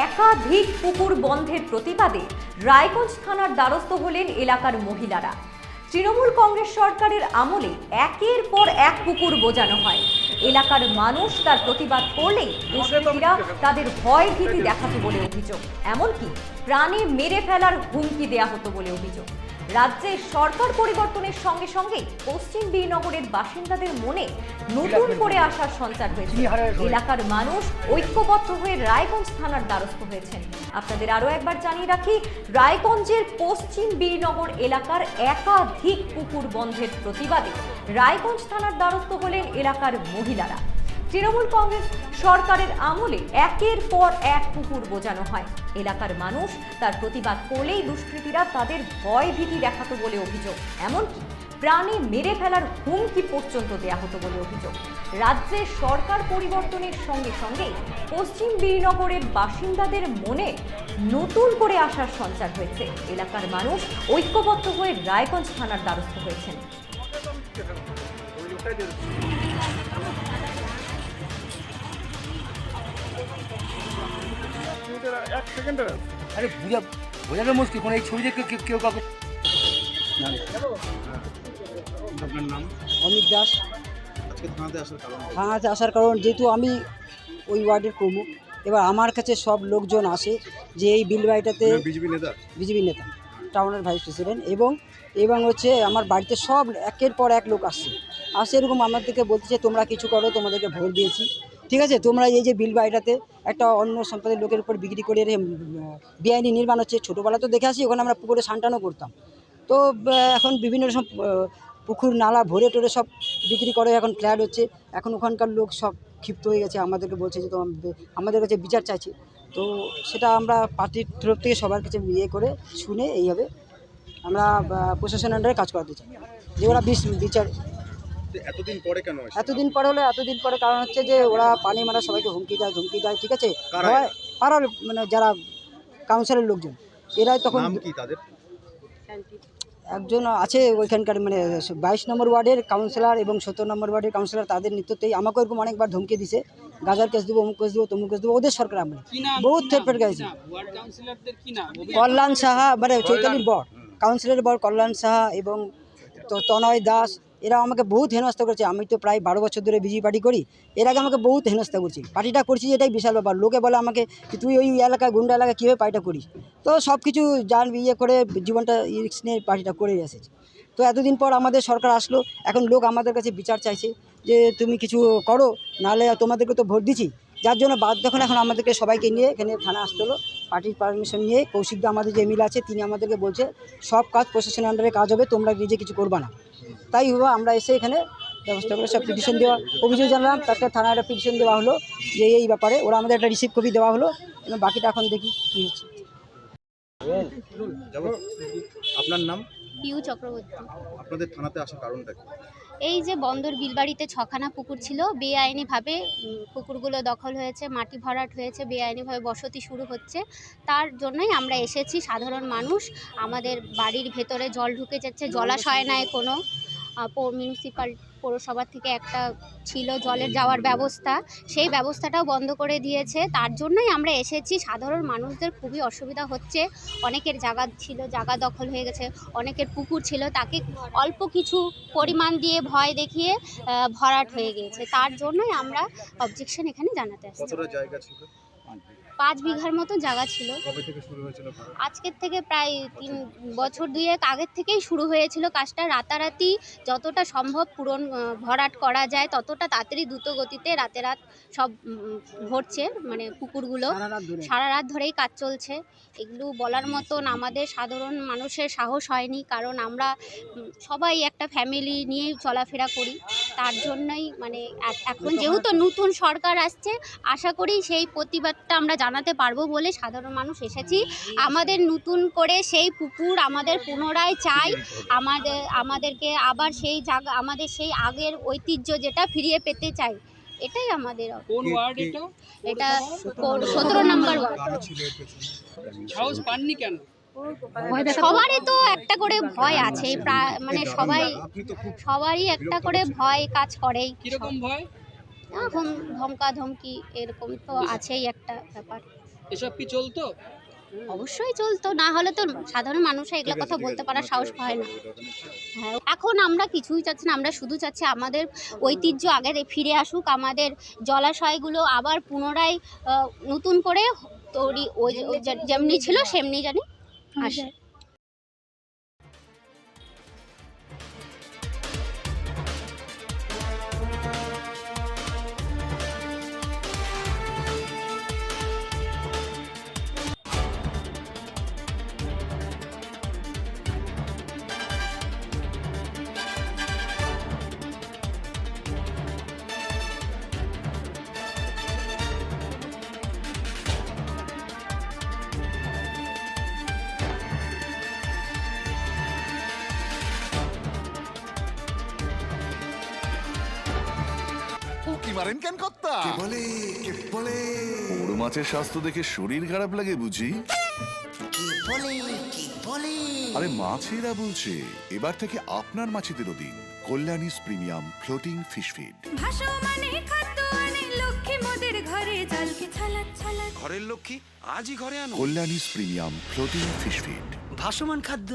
একাধিক পুকুর বন্ধের প্রতিবাদে রায়গঞ্জ থানার দ্বারস্থ হলেন এলাকার মহিলারা। তৃণমূল কংগ্রেস সরকারের আমলে একের পর এক পুকুর বোজানো হয়। এলাকার মানুষ তার প্রতিবাদ করলেই দুষ্কৃতীরা তাদের ভয় ভীতি দেখাতো বলে অভিযোগ, এমনকি প্রাণে মেরে ফেলার হুমকি দেয়া হতো বলে অভিযোগ। রাজ্যে সরকার পরিবর্তনের সঙ্গে সঙ্গে পশ্চিম বীরনগরের বাসিন্দাদের মনে নতুন করে আসার সঞ্চার হয়েছে। এলাকার মানুষ ঐক্যবদ্ধ হয়ে রায়গঞ্জ থানার দ্বারস্থ হয়েছেন। আপনাদের আরো একবার জানিয়ে রাখি, রায়গঞ্জের পশ্চিম বীরনগর এলাকার একাধিক পুকুর বন্ধের প্রতিবাদে রায়গঞ্জ থানার দ্বারস্থ হলেন এলাকার মহিলারা। তৃণমূল কংগ্রেস সরকারের আমলে একের পর এক পুকুর বোজানো হয়। এলাকার মানুষ তার প্রতিবাদ করলেই দুষ্কৃতীরা তাদের ভয় ভীতি দেখাতো বলে অভিযোগ, এমনকি প্রাণে মেরে ফেলার হুমকি পর্যন্ত দেয়া হতো বলে অভিযোগ। রাজ্যে সরকার পরিবর্তনের সঙ্গে সঙ্গে পশ্চিম বীরনগরের বাসিন্দাদের মনে নতুন করে আসার সঞ্চার হয়েছে। এলাকার মানুষ ঐক্যবদ্ধ হয়ে রায়গঞ্জ থানার দ্বারস্থ হয়েছেন। আরে বোঝানো মুশকিল, কোনো এই ছবি দেখে কেউ কাউকে। আপনার নাম? অমিত দাস। আজকে থানাতে আসার কারণ? থানাতে আসার কারণ যেহেতু আমি ওই ওয়ার্ডের প্রমুখ, এবার আমার কাছে সব লোকজন আসে যে এই বিল বাড়িটাতে বিজেপি নেতা টাউনের ভাইস প্রেসিডেন্ট এবং হচ্ছে আমার বাড়িতে সব একের পর এক লোক আসছে এরকম আমাদেরকে বলতেছে তোমরা কিছু করো, তোমাদেরকে ভোট দিয়েছি, ঠিক আছে, তোমরা এই যে বিল বাড়িটাতে একটা অন্য সম্পদের লোকের উপর বিক্রি করে বেআইনি নির্মাণ হচ্ছে। ছোটোবেলা তো দেখে আসি, ওখানে আমরা পুকুরে সানটানও করতাম। তো এখন বিভিন্ন রকম পুকুর নালা ভরে টরে সব বিক্রি করে, এখন ফ্ল্যাট হচ্ছে। এখন ওখানকার লোক সব ক্ষিপ্ত হয়ে গেছে, আমাদেরকে বলছে যে তো আমাদের কাছে বিচার চাইছে। তো সেটা আমরা পার্টির তরফ থেকে সবার কাছে ইয়ে করে শুনে এইভাবে আমরা প্রশাসনের আন্ডারে কাজ করাতে চাই যে ওরা বিচার। এতদিন পরে কেন? এতদিন পরে কারণ হচ্ছে যে ওরা পানি মারা সবাইকে হুমকি দেয়, ঠিক আছে, পাড়ার মানে যারা কাউন্সিলের লোকজন, এরাই তখন তাদের একজন আছে ওইখানকার মানে 22 নম্বর ওয়ার্ডের কাউন্সিলর এবং 17 নম্বর ওয়ার্ডের কাউন্সিলর, তাদের নেতৃত্বেই আমাকে এরকম অনেকবার ধমকি দিছে, গাজার কেস দেবো, অমুক কেস দেবো, তমুক কেস দেবো। ওদের সরকার আমরা বহুত ফেরফের গেছি। কল্যাণ সাহা মানে চৈতালির বর, কাউন্সিলরের বর কল্যাণ সাহা এবং তনয় দাস, এরা আমাকে বহুত হেনস্থা করেছে। আমি তো প্রায় 12 বছর ধরে বিজেপি পার্টি করি, এর আগে আমাকে বহুত হেনস্থা করছি। পার্টিটা করছি এটাই বিশাল ব্যাপার। লোকে বলে আমাকে তুই ওই এলাকায় গুন্ডা এলাকায় কীভাবে পার্টিটা করিস। তো সব কিছু জান ইয়ে করে জীবনটা রিস্ক নিয়ে পার্টিটা করে এসেছে। তো এতদিন পর আমাদের সরকার আসলো, এখন লোক আমাদের কাছে বিচার চাইছে যে তুমি কিছু করো, নাহলে তোমাদেরকে তো ভোট দিচ্ছি। যার জন্য বাধ্য এখন আমাদেরকে সবাইকে নিয়ে এখানে থানা আসতে হলো। পার্টির পারমিশন নিয়ে কৌশিকদা আমাদের যে এমএলএ আছে তিনি আমাদেরকে বলছে সব কাজ প্রশাসনের আন্ডারে কাজ হবে, তোমরা নিজে কিছু করবা না। তাই আমরা এসে এখানে ব্যবস্থা করে সব পিটিশন দেওয়া, অভিযোগ জানলাম, তারপরে থানায় একটা পিটিশন দেওয়া হলো যে এই ব্যাপারে। ওরা আমাদের একটা রিসিভ কপি দেওয়া হলো এবং বাকিটা এখন দেখি কী হচ্ছে। আপনার নাম? পিউ চক্রবর্তী। আপনাদের থানাতে আসার কারণটা কি? এই যে বন্দর বিলবাড়িতে 6খানা পুকুর ছিল, বেআইনিভাবে পুকুরগুলো দখল হয়েছে, মাটি ভরাট হয়েছে, বেআইনিভাবে বসতি শুরু হচ্ছে। তার জন্যই আমরা এসেছি সাধারণ মানুষ। আমাদের বাড়ির ভেতরে জল ঢুকে যাচ্ছে, জলাশয় নাই কোনো। মিউনিসিপ্যাল পৌরসভা থেকে একটা ছিল জলের যাওয়ার ব্যবস্থা, সেই ব্যবস্থাটাও বন্ধ করে দিয়েছে। তার জন্যই আমরা এসেছি। সাধারণ মানুষদের খুবই অসুবিধা হচ্ছে। অনেকের জায়গা ছিল, জায়গা দখল হয়ে গেছে, অনেকের পুকুর ছিল, তাকে অল্প কিছু পরিমাণ দিয়ে ভয় দেখিয়ে ভরাট হয়ে গিয়েছে। তার জন্যই আমরা অবজেকশন এখানে জানাতে আসছি। কতটা জায়গা ছিল? 5 বিঘার মতো জায়গা ছিল। কবে থেকে শুরু হয়েছিল? আজকের থেকে প্রায় 3 বছর 2 আগের থেকেই শুরু হয়েছিল কাজটা। রাতারাতি যতটা সম্ভব ভরাট করা যায় ততটা তাড়াতাড়ি দ্রুত গতিতে রাত সব ভরছে, মানে পুকুরগুলো সারা রাত ধরেই কাজ চলছে। এগুলো বলার মতন আমাদের সাধারণ মানুষের সাহস হয়নি, কারণ আমরা সবাই একটা ফ্যামিলি নিয়েই চলাফেরা করি। তার জন্যই মানে এখন যেহেতু নতুন সরকার আসছে, আশা করি সেই প্রতিবাদটা আমরা জানাতে পারবো বলে সাধারণ মানুষ এসেছি। আমাদের নতুন করে সেই পুকুর আমাদের পুনরায় চাই, আমাদেরকে আবার সেই জায়গা, আমাদের সেই আগের ঐতিহ্য যেটা ফিরিয়ে পেতে চাই, এটাই আমাদের। কোন ওয়ার্ড এটা? এটা 17 নম্বর ওয়ার্ড। সাহস পাননি কেন? সবারই তো একটা করে ভয় আছে, মানে সবারই একটা করে ভয় কাজ করেই। কিরকম ভয়? ধমকা ধমকি এরকম তো আছেই একটা ব্যাপার। এসব কি চলতো? অবশ্যই চলতো, না হলে তো সাধারণ মানুষরা এগুলো কথা বলতে পারার সাহস পায় না। হ্যাঁ, এখন আমরা কিছুই চাচ্ছি না, আমরা শুধু চাচ্ছি আমাদের ঐতিহ্য আগে ফিরে আসুক, আমাদের জলাশয়গুলো আবার পুনরায় নতুন করে তৈরি, ওই যেমনি ছিল সেমনি জানি আসে। উকি মারেন কেন কর্তা? বড় মাছের স্বাস্থ্য দেখে শরীর খারাপ লাগে বুঝি? আরে মাছেরা বলছে এবার থেকে আপনার মাছেদেরও দিন কল্যাণীস প্রিমিয়াম ফ্লোটিং ফিশ ফিড। ঘরের লক্ষ্মী আজই ঘরে আনো। কল্যাণীস প্রিমিয়াম ফ্লোটিং ফিশ ফিড। ভাসমান খাদ্য।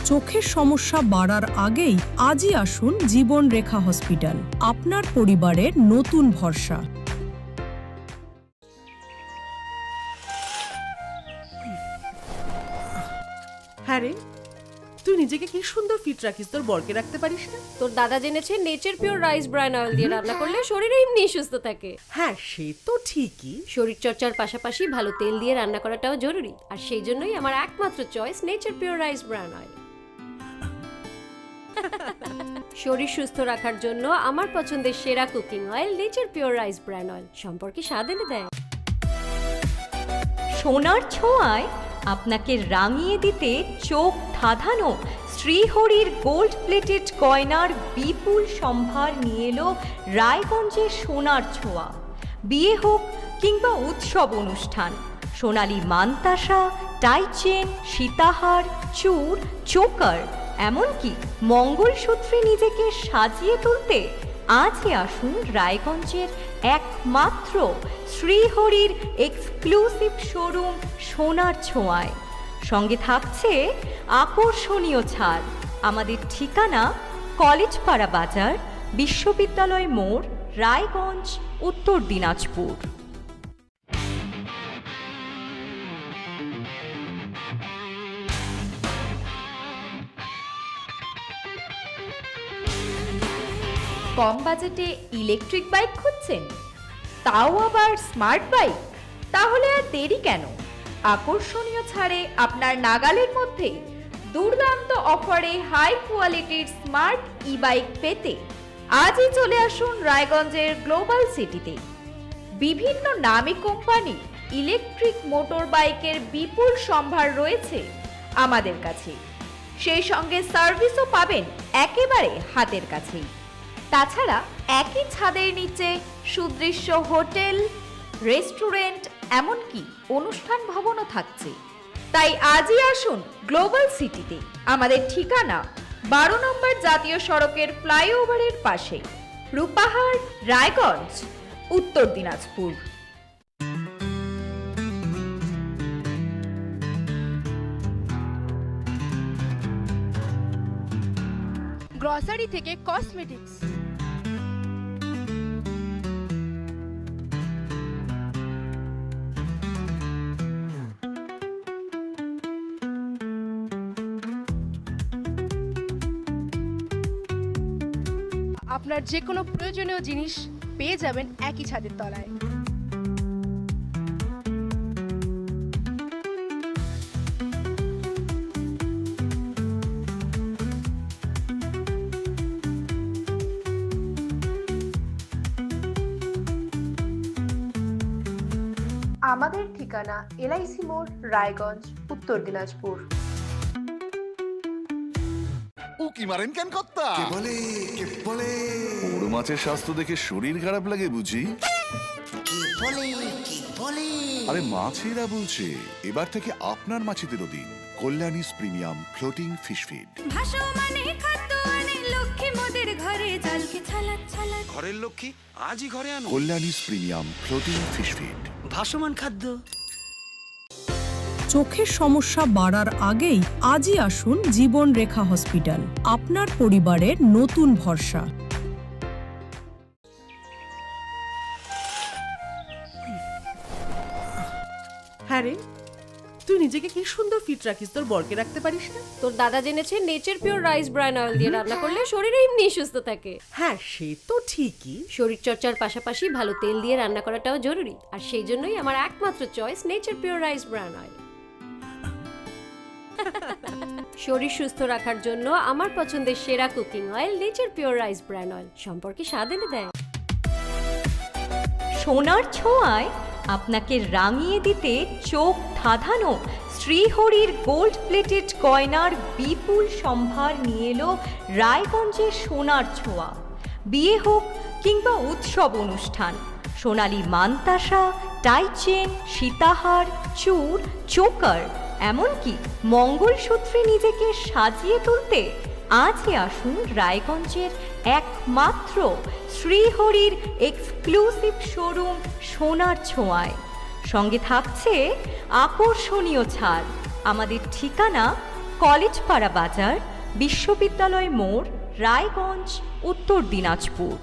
চোখের সমস্যা বাড়ার আগেই আজই আসুন জীবন রেখা হসপিটাল, আপনার পরিবারের নতুন ভরসা। হ্যাঁ রে, তুই নিজেকে কি সুন্দর ফিট রাখিস, তোর বরকে রাখতে পারিস না? তোর দাদা জেনেছে Nature Pure rice bran oil দিয়ে রান্না করলে শরীর এমনি সুস্থ থাকে। হ্যাঁ সে তো ঠিকই, শরীর চর্চার পাশাপাশি ভালো তেল দিয়ে রান্না করাটাও জরুরি, আর সেই জন্যই আমার একমাত্র choice nature Pure rice bran oil. শরীর সুস্থ রাখার জন্য আমার পছন্দের সেরা cooking oil nature Pure rice bran oil, সম্পর্কে স্বাদ এনে দেয়। সোনার ছোঁয়ায় আপনাকে রাঙিয়ে দিতে চোখ ধাঁধানো শ্রীহরির গোল্ড প্লেটেড গয়নার বিপুল সম্ভার নিয়ে এলো রায়গঞ্জের সোনার ছোঁয়া। বিয়ে হোক কিংবা উৎসব অনুষ্ঠান, সোনালি মানতাসা, টাইচেন, সীতাহার, চূড়, চোকার, এমনকি মঙ্গলসূত্রে নিজেকে সাজিয়ে তুলতে আজই আসুন রায়গঞ্জের একমাত্র শ্রীহরির এক্সক্লুসিভ শোরুম সোনার ছোঁয়ায়। সঙ্গে থাকছে আকর্ষণীয় ছাড়। আমাদের ঠিকানা কলেজপাড়া বাজার, বিশ্ববিদ্যালয় মোড়, রায়গঞ্জ, উত্তর দিনাজপুর। কম বাজেটে ইলেকট্রিক বাইক খুঁজছেন, তাও আবার স্মার্ট বাইক? তাহলে আর দেরি কেন? আকর্ষণীয় ছাড়ে আপনার নাগালের মধ্যে দুর্দান্ত অফারে হাই কোয়ালিটির স্মার্ট ই বাইক পেতে আজই চলে আসুন রায়গঞ্জের গ্লোবাল সিটিতে। বিভিন্ন নামী কোম্পানি ইলেকট্রিক মোটর বাইকের বিপুল সম্ভার রয়েছে আমাদের কাছে, সেই সঙ্গে সার্ভিসও পাবেন একেবারে হাতের কাছেই। তাছাড়া একই ছাদের নিচে সুদৃশ্য হোটেল, রেস্টুরেন্ট, এমনকি অনুষ্ঠান ভবনও থাকছে। তাই আজই আসুন গ্লোবাল সিটিতে। আমাদের ঠিকানা 12 নম্বর জাতীয় সড়কের ফ্লাইওভারের পাশে, রূপাহার, রায়গঞ্জ, উত্তর দিনাজপুর। গ্রসারি থেকে কসমেটিক্স, আপনার যে কোনো প্রয়োজনীয় জিনিস পেয়ে যাবেন একই ছাদের তলায়। আমাদের ঠিকানা এলআইসি মোড়, রায়গঞ্জ, উত্তর দিনাজপুর। উকি মারেন কেন কর্তা? বড় মাছের স্বাস্থ্য দেখে শরীর খারাপ লাগে বুঝি? আরে মাছেরা বলছে এবার থেকে আপনার মাছেদেরও দিন কল্যাণীস প্রিমিয়াম ফ্লোটিং ফিশ ফিড। ঘরের লক্ষ্মী আজই ঘরে আনো। কল্যাণীস প্রিমিয়াম ফ্লোটিং ফিশ ফিড। ভাসমান খাদ্য। চোখের সমস্যা বাড়ার আগেই আজই আসুন জীবন রেখা হসপিটাল, আপনার পরিবারের নতুন ভরসা। হ্যাঁ রে, তুই নিজেকে কি সুন্দর ফিট রাখিস, তোর বরকে রাখতে পারিস না? তোর দাদা জেনেছে Nature Pure rice bran oil দিয়ে রান্না করলে শরীর এমনি সুস্থ থাকে। হ্যাঁ, সে তো ঠিকই। শরীর চর্চার পাশাপাশি ভালো তেল দিয়ে রান্না করাটাও জরুরি, আর সেই জন্যই আমার একমাত্র choice nature Pure rice bran oil. শরীর সুস্থ রাখার জন্য আমার পছন্দের সেরা cooking oil nature Pure rice bran oil, সম্পর্কে স্বাদ এনে দেয়। সোনার ছোঁয়ায় আপনাকে রাঙিয়ে দিতে চোখ ধাঁধানো শ্রীহরির গোল্ড প্লেটেড গয়নার বিপুল সম্ভার নিয়ে এলো রায়গঞ্জের সোনার ছোঁয়া। বিয়ে হোক কিংবা উৎসব অনুষ্ঠান, সোনালি মান্তাসা, টাইচেন, সীতাহার, চূড়, চোকার, এমনকি মঙ্গলসূত্রে নিজেকে সাজিয়ে তুলতে আজই আসুন রায়গঞ্জের একমাত্র শ্রীহরির এক্সক্লুসিভ শোরুম সোনার ছোঁয়ায়। সঙ্গে থাকছে আকর্ষণীয় ছাড়। আমাদের ঠিকানা কলেজপাড়া বাজার, বিশ্ববিদ্যালয় মোড়, রায়গঞ্জ, উত্তর দিনাজপুর।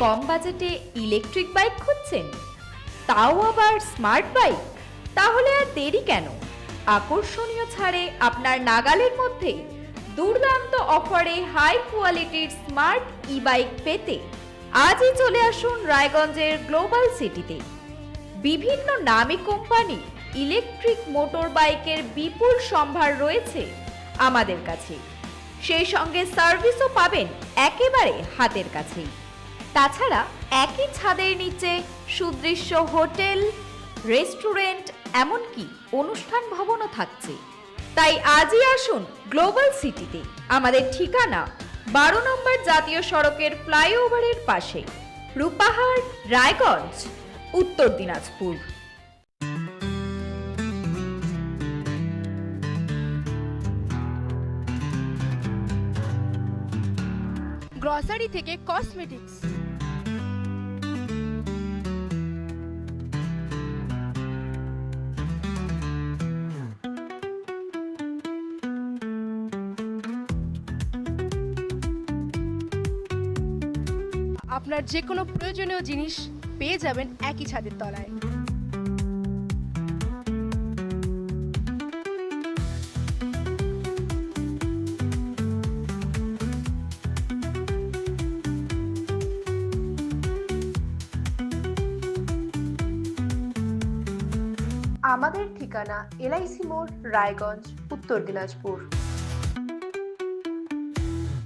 কম বাজেটে ইলেকট্রিক বাইক খুঁজছেন, তাও আবার স্মার্ট বাইক? তাহলে আর দেরি কেন? আকর্ষণীয় ছাড়ে আপনার নাগালের মধ্যে দুর্দান্ত অফারে হাই কোয়ালিটির স্মার্ট ই বাইক পেতে আজই চলে আসুন রায়গঞ্জের গ্লোবাল সিটিতে। বিভিন্ন নামী কোম্পানি ইলেকট্রিক মোটর বাইকের বিপুল সম্ভার রয়েছে আমাদের কাছে, সেই সঙ্গে সার্ভিসও পাবেন একেবারে হাতের কাছেই। তাছাড়া একই ছাদের নিচে সুদৃশ্য হোটেল, রেস্টুরেন্ট, এমনকি অনুষ্ঠান ভবনও থাকছে। তাই আজই আসুন গ্লোবাল সিটিতে। আমাদের ঠিকানা 12 নম্বর জাতীয় সড়কের ফ্লাইওভারের পাশে, রূপাহার, রায়গঞ্জ, উত্তর দিনাজপুর। গ্রসারি থেকে কসমেটিক্স, আপনার যে কোনো প্রয়োজনীয় জিনিস পেয়ে যাবেন একই ছাদের তলায়। আমাদের ঠিকানা LIC মোড়, রায়গঞ্জ, উত্তর দিনাজপুর।